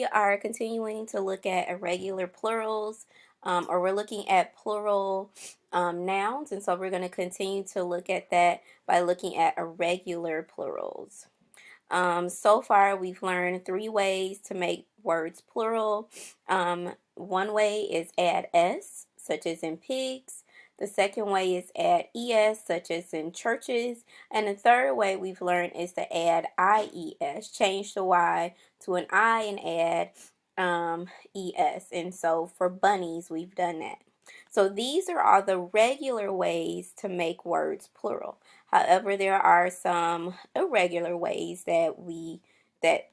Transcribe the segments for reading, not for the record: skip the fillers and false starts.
we are continuing to look at irregular plurals, or we're looking at plural nouns, and so we're going to continue to look at that by looking at irregular plurals. So far, we've learned 3 ways to make words plural. One way is add s, such as in pigs. The second way is add es, such as in churches. And the third way we've learned is to add ies, change the y to an I and add es. And so for bunnies, we've done that. So these are all the regular ways to make words plural. However, there are some irregular ways that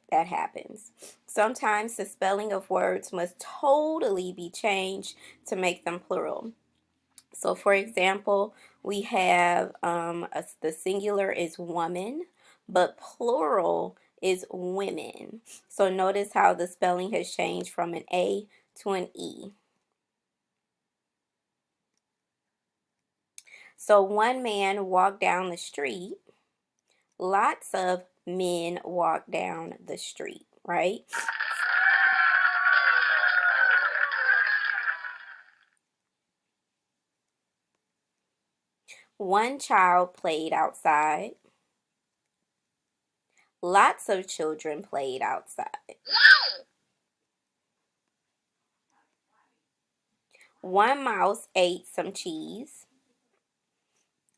happens. Sometimes the spelling of words must totally be changed to make them plural. So for example, we have the singular is woman, but plural is women. So notice how the spelling has changed from an A to an E. So one man walked down the street. Lots of men walk down the street, right? One child played outside. Lots of children played outside. One mouse ate some cheese.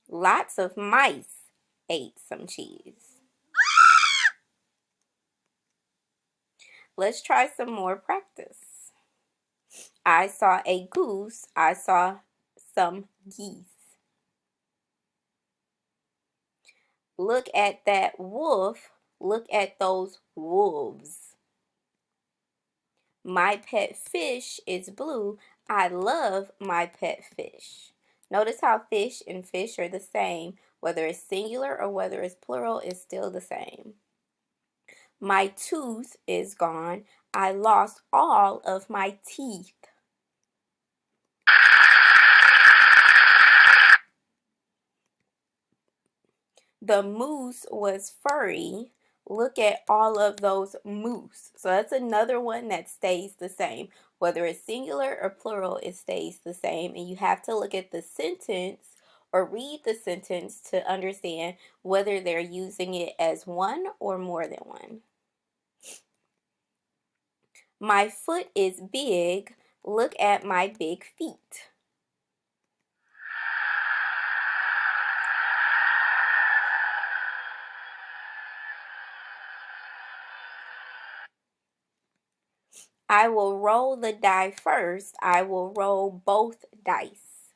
Lots of mice ate some cheese. Let's try some more practice. I saw a goose. I saw some geese. Look at that wolf. Look at those wolves. My pet fish is blue. I love my pet fish. Notice how fish and fish are the same. Whether it's singular or whether it's plural, it's still the same. My tooth is gone. I lost all of my teeth. The moose was furry. Look at all of those moose. So that's another one that stays the same. Whether it's singular or plural, it stays the same. And you have to look at the sentence or read the sentence to understand whether they're using it as one or more than one. My foot is big. Look at my big feet. I will roll the die first. I will roll both dice.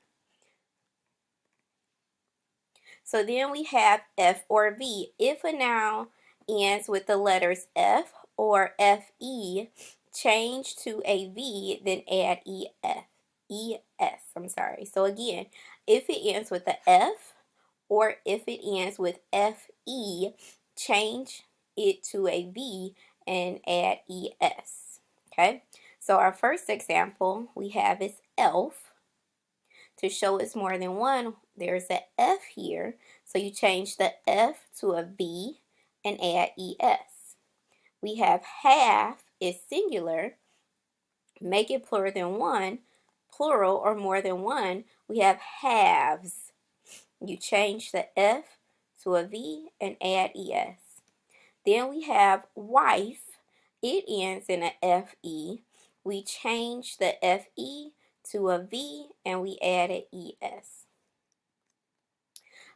So then we have F or V. If a noun ends with the letters F or FE, change to a V, then add ES. So again, if it ends with the F or if it ends with FE, change it to a V and add ES. Okay, so our first example we have is elf. To show it's more than one, there's an F here. So you change the F to a V and add ES. We have half is singular. Make it plural than one, plural or more than one. We have halves. You change the F to a V and add ES. Then we have wife. It ends in a FE. We change the FE to a V and we added ES.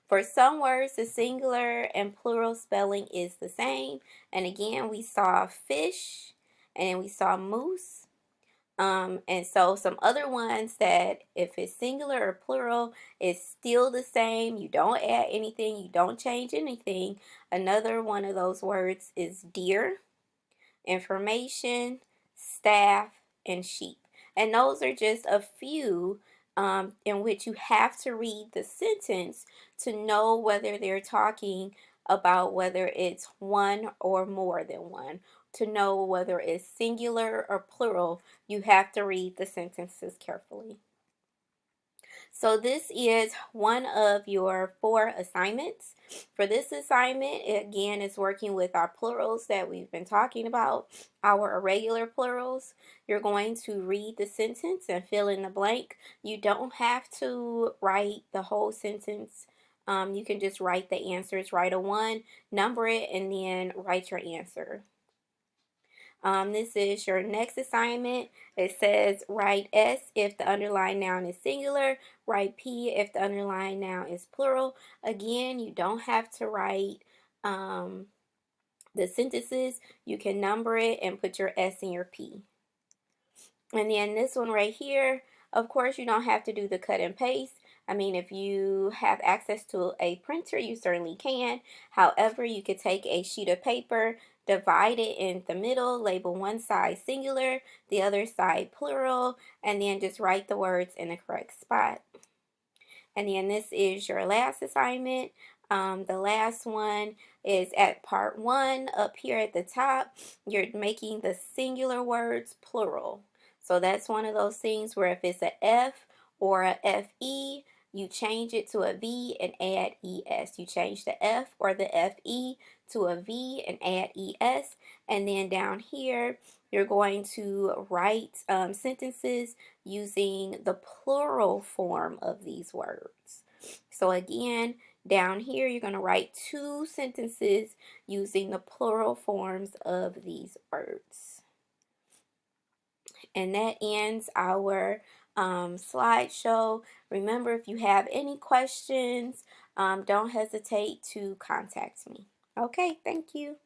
For some words, the singular and plural spelling is the same. And again, we saw fish and then we saw moose. And so some other ones that if it's singular or plural, it's still the same. You don't add anything. You don't change anything. Another one of those words is deer, information, staff, and sheep. And those are just a few in which you have to read the sentence to know whether they're talking about whether it's one or more than one. To know whether it's singular or plural, you have to read the sentences carefully. So this is one of your 4 assignments. For this assignment, again, is working with our plurals that we've been talking about, our irregular plurals. You're going to read the sentence and fill in the blank. You don't have to write the whole sentence. You can just write the answers, write a 1, number it, and then write your answer. This is your next assignment. It says write S if the underlying noun is singular, write P if the underlying noun is plural. Again, you don't have to write the sentences. You can number it and put your S and your P. And then this one right here, of course, you don't have to do the cut and paste. I mean, if you have access to a printer, you certainly can. However, you could take a sheet of paper, divide it in the middle, label one side singular, the other side plural, and then just write the words in the correct spot. And then this is your last assignment. The last one is at part 1 up here at the top. You're making the singular words plural. So that's one of those things where if it's a F or a FE, you change it to a V and add ES. You change the F or the FE to a V and add ES. And then down here, you're going to write sentences using the plural form of these words. So again, down here, you're going to write 2 sentences using the plural forms of these words. And that ends our slideshow. Remember, if you have any questions, don't hesitate to contact me. Okay, thank you.